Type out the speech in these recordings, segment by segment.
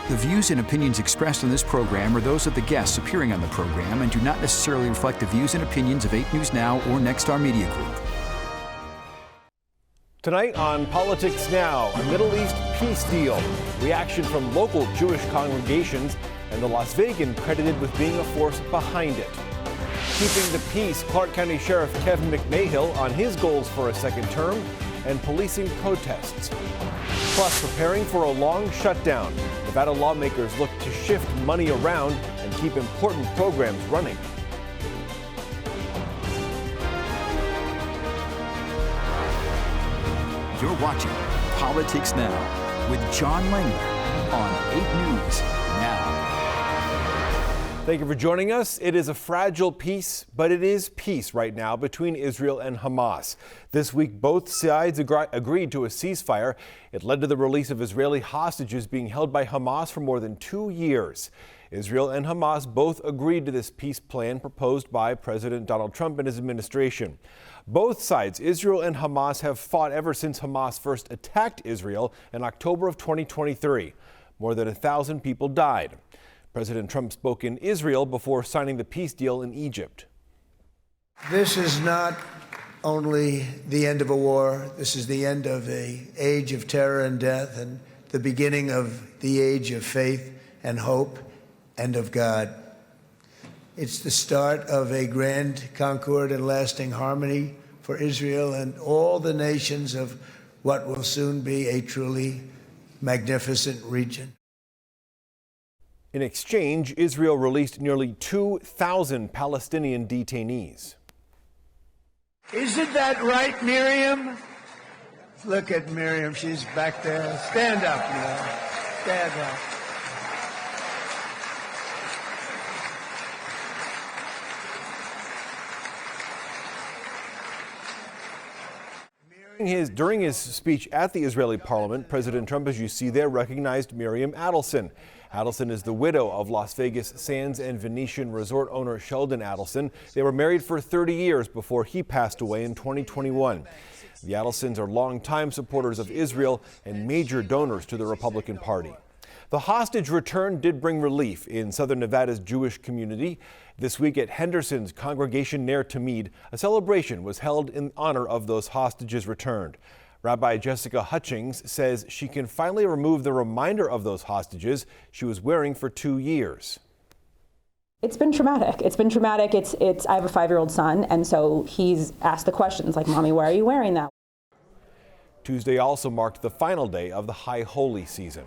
The views and opinions expressed on this program are those of the guests appearing on the program and do not necessarily reflect the views and opinions of 8 News Now or Nexstar Media Group. Tonight on Politics Now, a Middle East peace deal, reaction from local Jewish congregations, and the Las Vegan credited with being a force behind it. Keeping the peace, Clark County Sheriff Kevin McMahill on his goals for a second term, and policing protests. Plus, preparing for a long shutdown, Nevada lawmakers look to shift money around and keep important programs running. You're watching Politics Now with John Langler on 8 News Now. Thank you for joining us. It is a fragile peace, but it is peace right now between Israel and Hamas. This week, both sides agreed to a ceasefire. It led to the release of Israeli hostages being held by Hamas for more than 2 years. Israel and Hamas both agreed to this peace plan proposed by President Donald Trump and his administration. Both sides, Israel and Hamas, have fought ever since Hamas first attacked Israel in October of 2023. More than 1,000 people died. President Trump spoke in Israel before signing the peace deal in Egypt. This is not only the end of a war, this is the end of an age of terror and death and the beginning of the age of faith and hope and of God. It's the start of a grand concord and lasting harmony for Israel and all the nations of what will soon be a truly magnificent region. In exchange, Israel released nearly 2,000 Palestinian detainees. Isn't that right, Miriam? Look at Miriam, she's back there. Stand up, Miriam. Stand up. During his speech at the Israeli parliament, President Trump, as you see there, recognized Miriam Adelson. Adelson is the widow of Las Vegas Sands and Venetian resort owner Sheldon Adelson. They were married for 30 years before he passed away in 2021. The Adelsons are longtime supporters of Israel and major donors to the Republican Party. The hostage return did bring relief in southern Nevada's Jewish community. This week at Henderson's congregation Ner Tamid, a celebration was held in honor of those hostages returned. Rabbi Jessica Hutchings says she can finally remove the reminder of those hostages she was wearing for 2 years. It's been traumatic. It's been traumatic. I have a 5-year-old son, and so he's asked the questions like, Mommy, why are you wearing that? Tuesday also marked the final day of the High Holy season.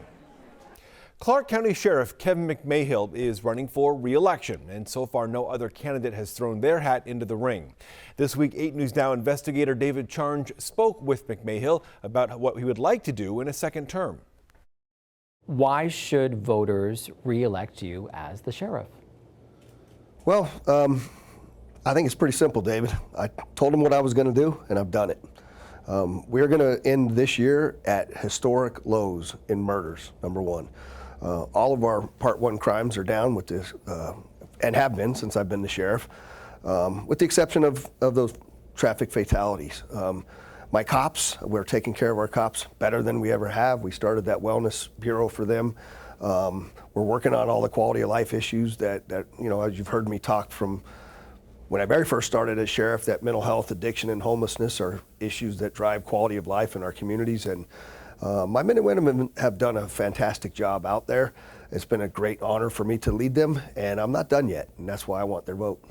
Clark County Sheriff Kevin McMahill is running for re-election, and so far no other candidate has thrown their hat into the ring. This week, 8 News Now investigator David Charnge spoke with McMahill about what he would like to do in a second term. Why should voters re-elect you as the sheriff? Well, I think it's pretty simple, David. I told them what I was going to do, and I've done it. We're going to end this year at historic lows in murders, number one. All of our Part 1 crimes are down with this, and have been since I've been the sheriff, with the exception of those traffic fatalities. My cops, we're taking care of our cops better than we ever have. We started that wellness bureau for them. We're working on all the quality of life issues that as you've heard me talk from when I very first started as sheriff, that mental health, addiction, and homelessness are issues that drive quality of life in our communities. And my men and women have done a fantastic job out there. It's been a great honor for me to lead them, and I'm not done yet, and that's why I want their vote.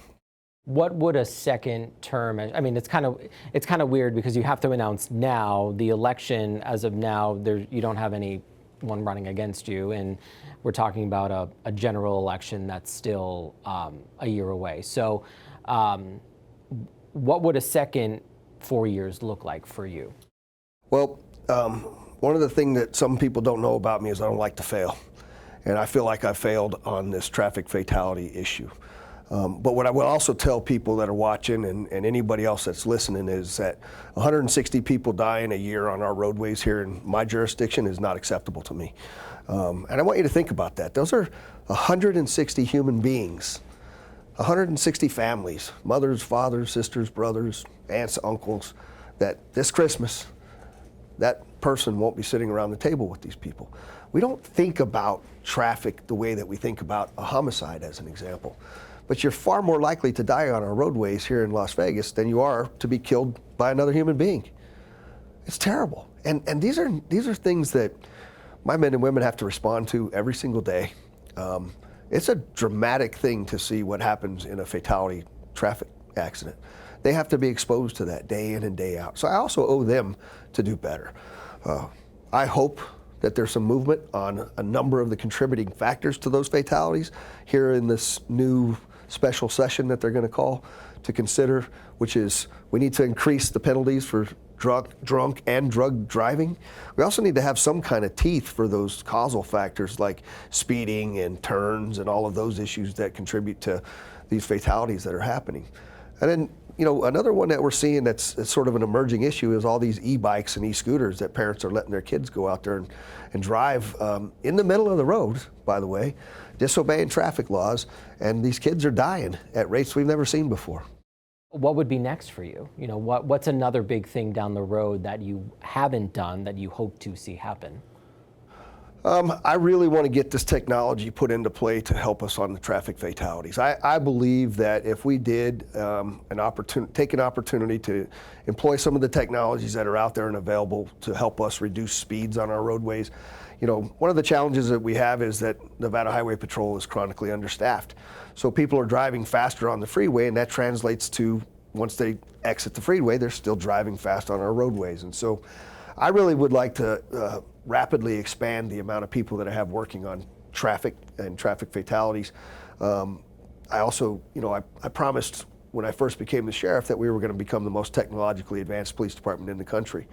What would a second term, I mean, it's kind of weird because you have to announce now. The election, as of now, you don't have anyone running against you, and we're talking about a general election that's still a year away. So what would a second 4 years look like for you? Well, one of the things that some people don't know about me is I don't like to fail. And I feel like I failed on this traffic fatality issue. But what I will also tell people that are watching and anybody else that's listening is that 160 people die in a year on our roadways here in my jurisdiction is not acceptable to me. And I want you to think about that. Those are 160 human beings, 160 families, mothers, fathers, sisters, brothers, aunts, uncles, that this Christmas, that person won't be sitting around the table with these people. we don't think about traffic the way that we think about a homicide, as an example. But you're far more likely to die on our roadways here in Las Vegas than you are to be killed by another human being. It's terrible. And these are things that my men and women have to respond to every single day. It's a dramatic thing to see what happens in a fatality traffic accident. They have to be exposed to that day in and day out. So I also owe them to do better. I hope that there's some movement on a number of the contributing factors to those fatalities here in this new special session that they're going to call to consider, which is we need to increase the penalties for drunk and drug driving. We also need to have some kind of teeth for those causal factors like speeding and turns and all of those issues that contribute to these fatalities that are happening. And then, you know, another one that we're seeing that's sort of an emerging issue is all these e-bikes and e-scooters that parents are letting their kids go out there and drive in the middle of the road, by the way, disobeying traffic laws, and these kids are dying at rates we've never seen before. What would be next for you? You know, what's another big thing down the road that you haven't done that you hope to see happen? I really want to get this technology put into play to help us on the traffic fatalities. I believe that if we did take an opportunity to employ some of the technologies that are out there and available to help us reduce speeds on our roadways. You know, one of the challenges that we have is that Nevada Highway Patrol is chronically understaffed. So people are driving faster on the freeway, and that translates to, once they exit the freeway, they're still driving fast on our roadways. And so I really would like to rapidly expand the amount of people that I have working on traffic and traffic fatalities. I also, you know, I promised when I first became the sheriff that we were going to become the most technologically advanced police department in the country.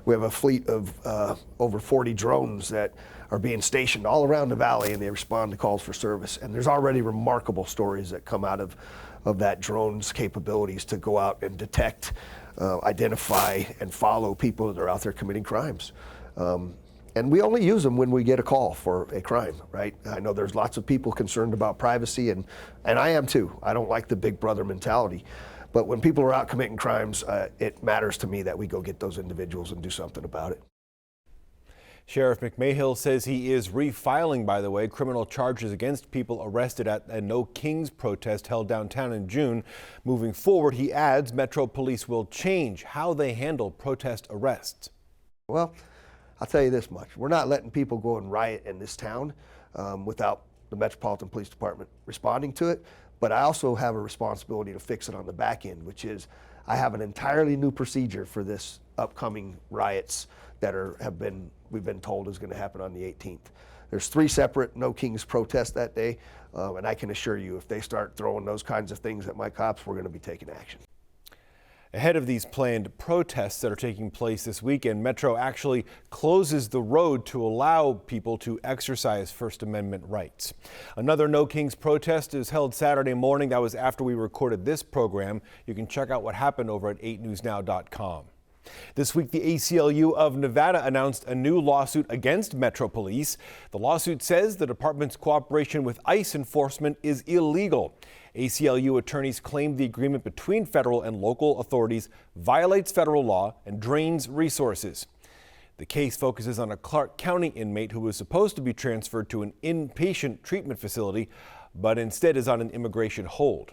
We have a fleet of over 40 drones that are being stationed all around the valley, and they respond to calls for service. And there's already remarkable stories that come out of that drone's capabilities to go out and detect, identify, and follow people that are out there committing crimes. And we only use them when we get a call for a crime, right? I know there's lots of people concerned about privacy, and I am too. I don't like the big brother mentality. But when people are out committing crimes, it matters to me that we go get those individuals and do something about it. Sheriff McMahill says he is refiling, by the way, criminal charges against people arrested at a No Kings protest held downtown in June. Moving forward, he adds Metro Police will change how they handle protest arrests. Well, I'll tell you this much. We're not letting people go and riot in this town without the Metropolitan Police Department responding to it. But I also have a responsibility to fix it on the back end, which is I have an entirely new procedure for this upcoming riots that we've been told is going to happen on the 18th. There's 3 separate No Kings protests that day, and I can assure you if they start throwing those kinds of things at my cops, we're going to be taking action. Ahead of these planned protests that are taking place this weekend, Metro actually closes the road to allow people to exercise First Amendment rights. Another No Kings protest is held Saturday morning. That was after we recorded this program. You can check out what happened over at 8newsnow.com. This week, the ACLU of Nevada announced a new lawsuit against Metro Police. The lawsuit says the department's cooperation with ICE enforcement is illegal. ACLU attorneys claim the agreement between federal and local authorities violates federal law and drains resources. The case focuses on a Clark County inmate who was supposed to be transferred to an inpatient treatment facility, but instead is on an immigration hold.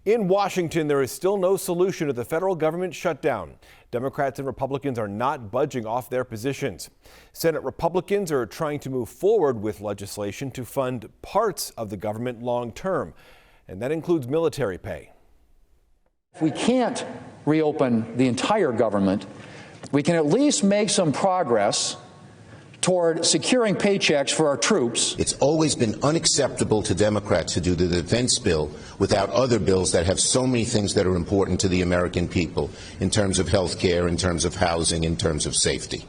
In Washington, there is still no solution to the federal government shutdown. Democrats and Republicans are not budging off their positions. Senate Republicans are trying to move forward with legislation to fund parts of the government long term, and that includes military pay. If we can't reopen the entire government, we can at least make some progress toward securing paychecks for our troops. It's always been unacceptable to Democrats to do the defense bill without other bills that have so many things that are important to the American people in terms of health care, in terms of housing, in terms of safety.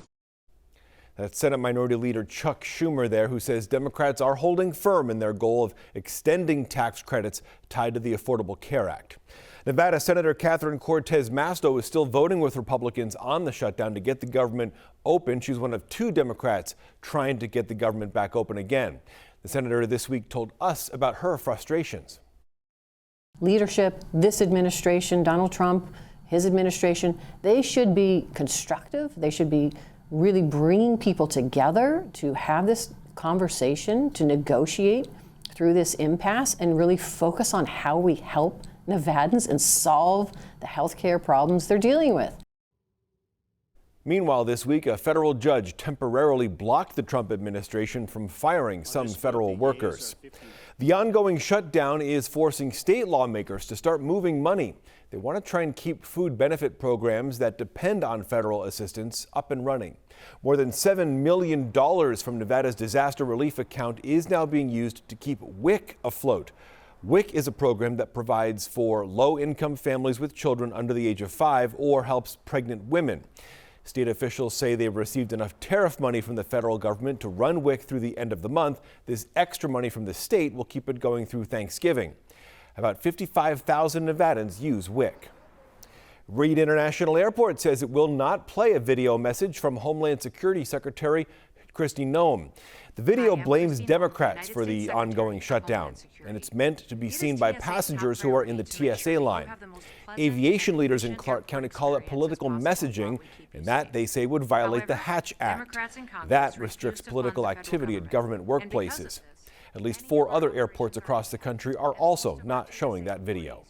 That's Senate Minority Leader Chuck Schumer there, who says Democrats are holding firm in their goal of extending tax credits tied to the Affordable Care Act. Nevada Senator Catherine Cortez Masto is still voting with Republicans on the shutdown to get the government open. She's one of 2 Democrats trying to get the government back open again. The senator this week told us about her frustrations. Leadership, this administration, Donald Trump, his administration, they should be constructive. They should be really bringing people together to have this conversation, to negotiate through this impasse and really focus on how we help Nevadans and solve the healthcare problems they're dealing with. Meanwhile, this week, a federal judge temporarily blocked the Trump administration from firing some federal workers. The ongoing shutdown is forcing state lawmakers to start moving money. They want to try and keep food benefit programs that depend on federal assistance up and running. More than $7 million from Nevada's disaster relief account is now being used to keep WIC afloat. WIC is a program that provides for low-income families with children under the age of 5 or helps pregnant women. State officials say they've received enough tariff money from the federal government to run WIC through the end of the month. This extra money from the state will keep it going through Thanksgiving. About 55,000 Nevadans use WIC. Reed International Airport says it will not play a video message from Homeland Security Secretary Kristi Noem. The video blames Democrats for the ongoing shutdown, and it's meant to be seen by passengers who are in the TSA line. Aviation leaders in Clark County call it political messaging, and that, they say, would violate the Hatch Act. That restricts political activity at government workplaces. At least 4 other airports across the country are also not showing that video.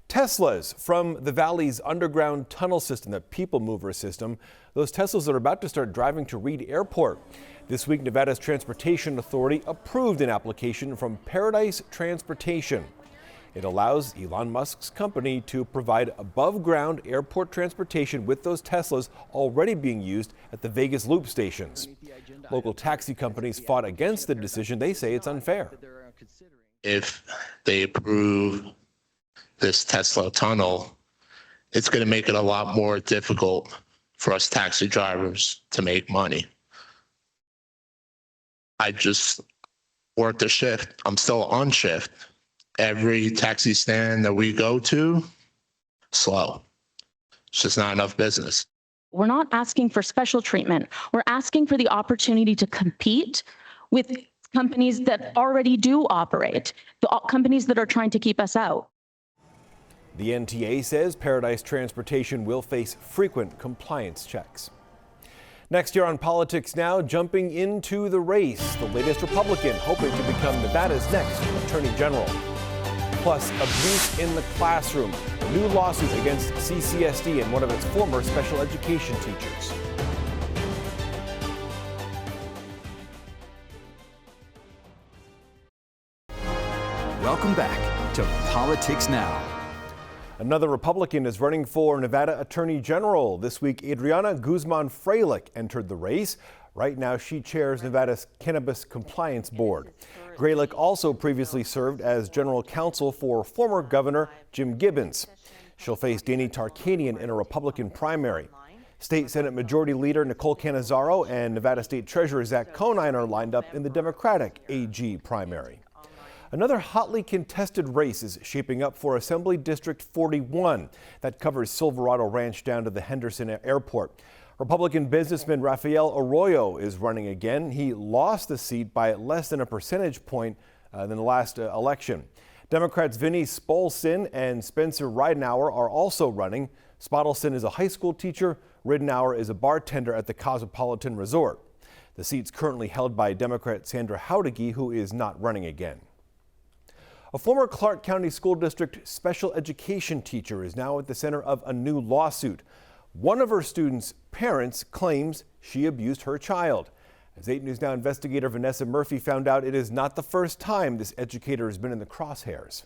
Teslas from the Valley's underground tunnel system, the People Mover system, those Teslas are about to start driving to Reed Airport. This week, Nevada's Transportation Authority approved an application from Paradise Transportation. It allows Elon Musk's company to provide above-ground airport transportation with those Teslas already being used at the Vegas Loop stations. Local taxi companies fought against the decision. They say it's unfair. If they approve this Tesla tunnel, it's going to make it a lot more difficult for us taxi drivers to make money. I just worked a shift. I'm still on shift. Every taxi stand that we go to, slow. It's just not enough business. We're not asking for special treatment. We're asking for the opportunity to compete with companies that already do operate, the companies that are trying to keep us out. The NTA says Paradise Transportation will face frequent compliance checks. Next year on Politics Now, jumping into the race, the latest Republican hoping to become Nevada's next Attorney General. Plus, abuse in the classroom, a new lawsuit against CCSD and one of its former special education teachers. Welcome back to Politics Now. Another Republican is running for Nevada Attorney General. This week, Adriana Guzman-Freilich entered the race. Right now, she chairs Nevada's Cannabis Compliance Board. Freilich also previously served as general counsel for former Governor Jim Gibbons. She'll face Danny Tarkanian in a Republican primary. State Senate Majority Leader Nicole Cannizzaro and Nevada State Treasurer Zach Conine are lined up in the Democratic AG primary. Another hotly contested race is shaping up for Assembly District 41. That covers Silverado Ranch down to the Henderson Airport. Republican businessman Rafael Arroyo is running again. He lost the seat by less than a percentage point than the last election. Democrats Vinnie Spolston and Spencer Ridenauer are also running. Spolston is a high school teacher. Ridenauer is a bartender at the Cosmopolitan Resort. The seat's currently held by Democrat Sandra Haudegui, who is not running again. A former Clark County School District special education teacher is now at the center of a new lawsuit. One of her students' parents claims she abused her child. As 8 News Now investigator Vanessa Murphy found out, it is not the first time this educator has been in the crosshairs.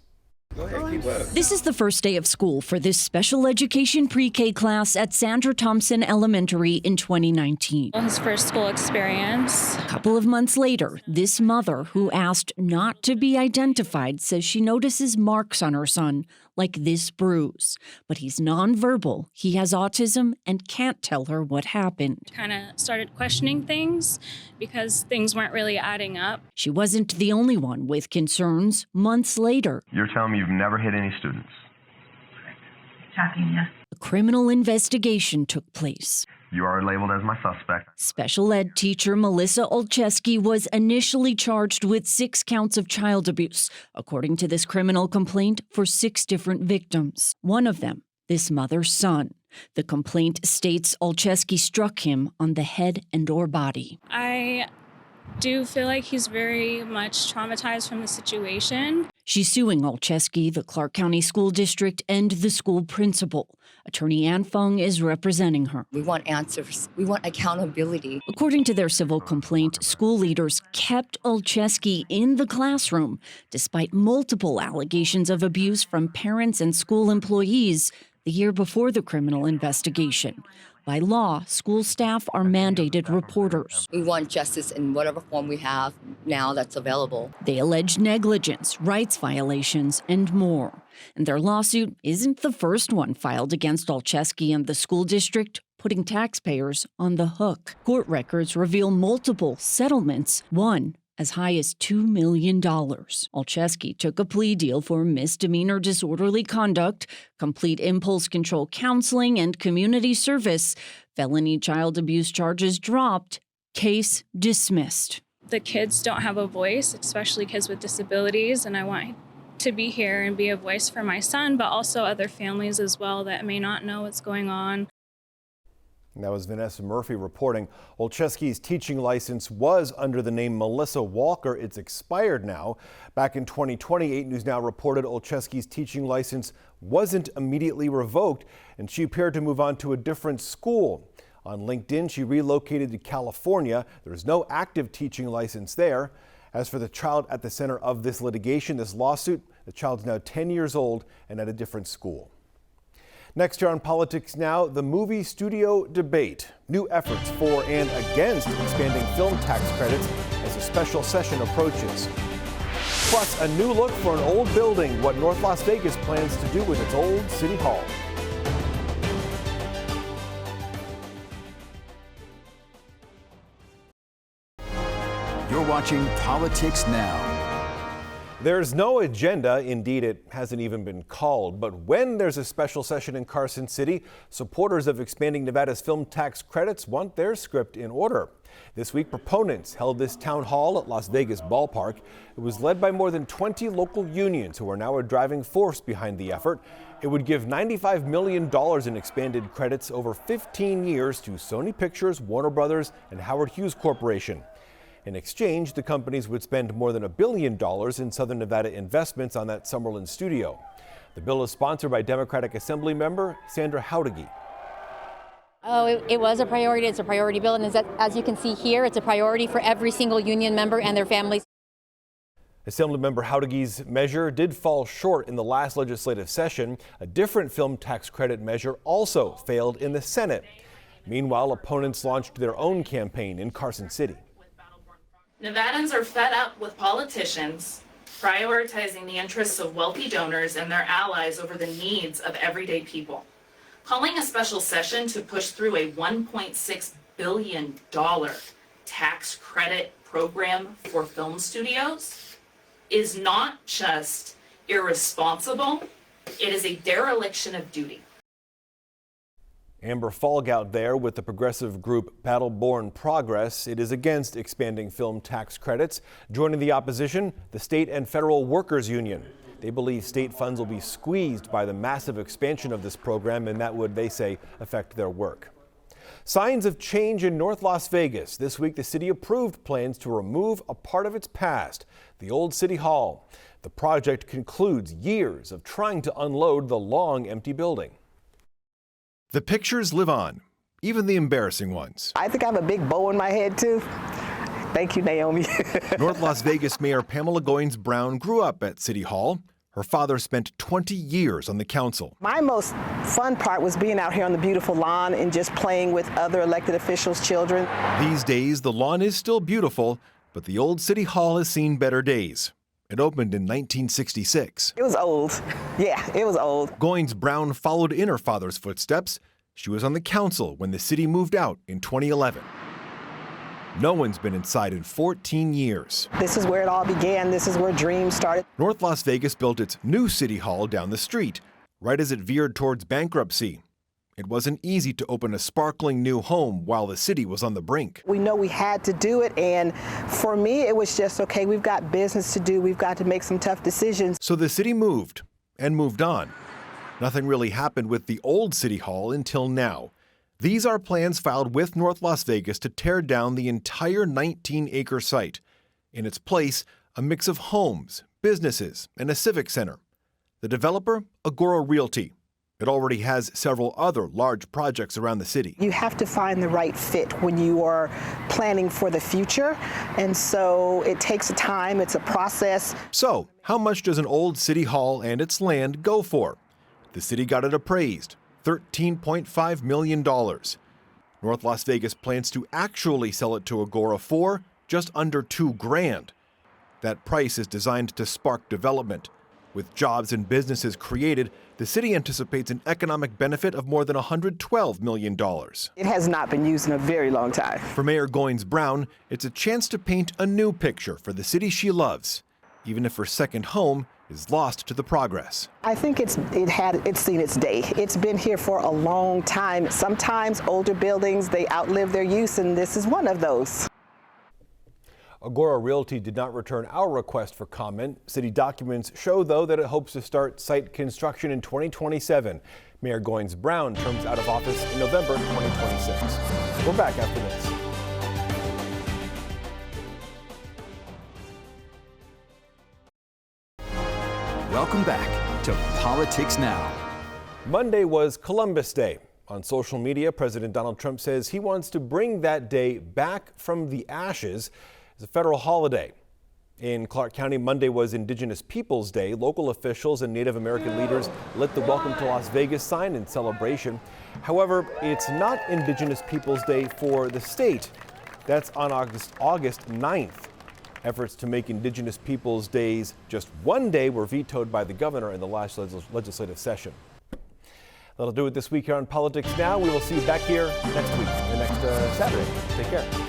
This is the first day of school for this special education pre-K class at Sandra Thompson Elementary in 2019. His first school experience. A couple of months later, this mother, who asked not to be identified, says she notices marks on her son, like this bruise. But he's nonverbal, he has autism, and can't tell her what happened. Kind of started questioning things because things weren't really adding up. She wasn't the only one with concerns. Months later, you're telling me you've never hit any students? Attacking you. A criminal investigation took place. You are labeled as my suspect. Special ed teacher Melissa Olszewski was initially charged with 6 counts of child abuse, according to this criminal complaint, for 6 different victims. One of them, this mother's son. The complaint states Olszewski struck him on the head and/or body. I do feel like he's very much traumatized from the situation. She's suing Olszewski, the Clark County School District, and the school principal. Attorney Ann Fung is representing her. We want answers. We want accountability. According to their civil complaint, school leaders kept Olszewski in the classroom despite multiple allegations of abuse from parents and school employees the year before the criminal investigation. By law, school staff are mandated reporters. We want justice in whatever form we have now that's available. They allege negligence, rights violations, and more. And their lawsuit isn't the first one filed against Olszewski and the school district, putting taxpayers on the hook. Court records reveal multiple settlements, one as high as $2 million. Olszewski took a plea deal for misdemeanor disorderly conduct, complete impulse control counseling, and community service. Felony child abuse charges dropped. Case dismissed. The kids don't have a voice, especially kids with disabilities, and I want to be here and be a voice for my son, but also other families as well that may not know what's going on. That was Vanessa Murphy reporting. Olszewski's teaching license was under the name Melissa Walker. It's expired now. Back in 2020, 8 News Now reported Olszewski's teaching license wasn't immediately revoked, and she appeared to move on to a different school. On LinkedIn, she relocated to California. There's no active teaching license there. As for the child at the center of this litigation, this lawsuit, the child's now 10 years old and at a different school. Next year on Politics Now, the movie studio debate. New efforts for and against expanding film tax credits as a special session approaches. Plus, a new look for an old building, what North Las Vegas plans to do with its old City Hall. You're watching Politics Now. There's no agenda, indeed it hasn't even been called, but when there's a special session in Carson City, supporters of expanding Nevada's film tax credits want their script in order. This week, proponents held this town hall at Las Vegas Ballpark. It was led by more than 20 local unions who are now a driving force behind the effort. It would give $95 million in expanded credits over 15 years to Sony Pictures, Warner Brothers, and Howard Hughes Corporation. In exchange, the companies would spend more than $1 billion in Southern Nevada investments on that Summerlin studio. The bill is sponsored by Democratic Assembly member Sandra Jauregui. Oh, it was a priority. It's a priority bill, and as you can see here, it's a priority for every single union member and their families. Assemblymember Jauregui's measure did fall short in the last legislative session. A different film tax credit measure also failed in the Senate. Meanwhile, opponents launched their own campaign in Carson City. Nevadans are fed up with politicians prioritizing the interests of wealthy donors and their allies over the needs of everyday people. Calling a special session to push through a $1.6 billion tax credit program for film studios is not just irresponsible, it is a dereliction of duty. Amber Falgout there with the progressive group Battleborn Progress. It is against expanding film tax credits. Joining the opposition, the state and federal workers union. They believe state funds will be squeezed by the massive expansion of this program, and that would, they say, affect their work. Signs of change in North Las Vegas. This week, the city approved plans to remove a part of its past, the old City Hall. The project concludes years of trying to unload the long empty building. The pictures live on, even the embarrassing ones. I think I have a big bow in my head, too. Thank you, Naomi. North Las Vegas Mayor Pamela Goins Brown grew up at City Hall. Her father spent 20 years on the council. My most fun part was being out here on the beautiful lawn and just playing with other elected officials' children. These days, the lawn is still beautiful, but the old City Hall has seen better days. It opened in 1966. It was old. Yeah, it was old. Goins Brown followed in her father's footsteps. She was on the council when the city moved out in 2011. No one's been inside in 14 years. This is where it all began. This is where dreams started. North Las Vegas built its new City Hall down the street, right as it veered towards bankruptcy. It wasn't easy to open a sparkling new home while the city was on the brink. We know we had to do it, and for me, it was just, okay, we've got business to do. We've got to make some tough decisions. So the city moved and moved on. Nothing really happened with the old City Hall until now. These are plans filed with North Las Vegas to tear down the entire 19-acre site. In its place, a mix of homes, businesses, and a civic center. The developer, Agora Realty. It already has several other large projects around the city. You have to find the right fit when you are planning for the future, and so it takes time, it's a process. So, how much does an old City Hall and its land go for? The city got it appraised, $13.5 million. North Las Vegas plans to actually sell it to Agora for just under $2 grand. That price is designed to spark development. With jobs and businesses created, the city anticipates an economic benefit of more than $112 million. It has not been used in a very long time. For Mayor Goins Brown, it's a chance to paint a new picture for the city she loves, even if her second home is lost to the progress. I think it's seen its day. It's been here for a long time. Sometimes older buildings, they outlive their use, and this is one of those. Agora Realty did not return our request for comment. City documents show, though, that it hopes to start site construction in 2027. Mayor Goins Brown terms out of office in November 2026. We're back after this. Welcome back to Politics Now. Monday was Columbus Day. On social media, President Donald Trump says he wants to bring that day back from the ashes as a federal holiday. In Clark County, Monday was Indigenous Peoples Day. Local officials and Native American leaders lit the Welcome to Las Vegas sign in celebration. However, it's not Indigenous Peoples Day for the state. That's on August 9th. Efforts to make Indigenous Peoples Days just one day were vetoed by the governor in the last legislative session. That'll do it this week here on Politics Now. We will see you back here next week, next Saturday. Take care.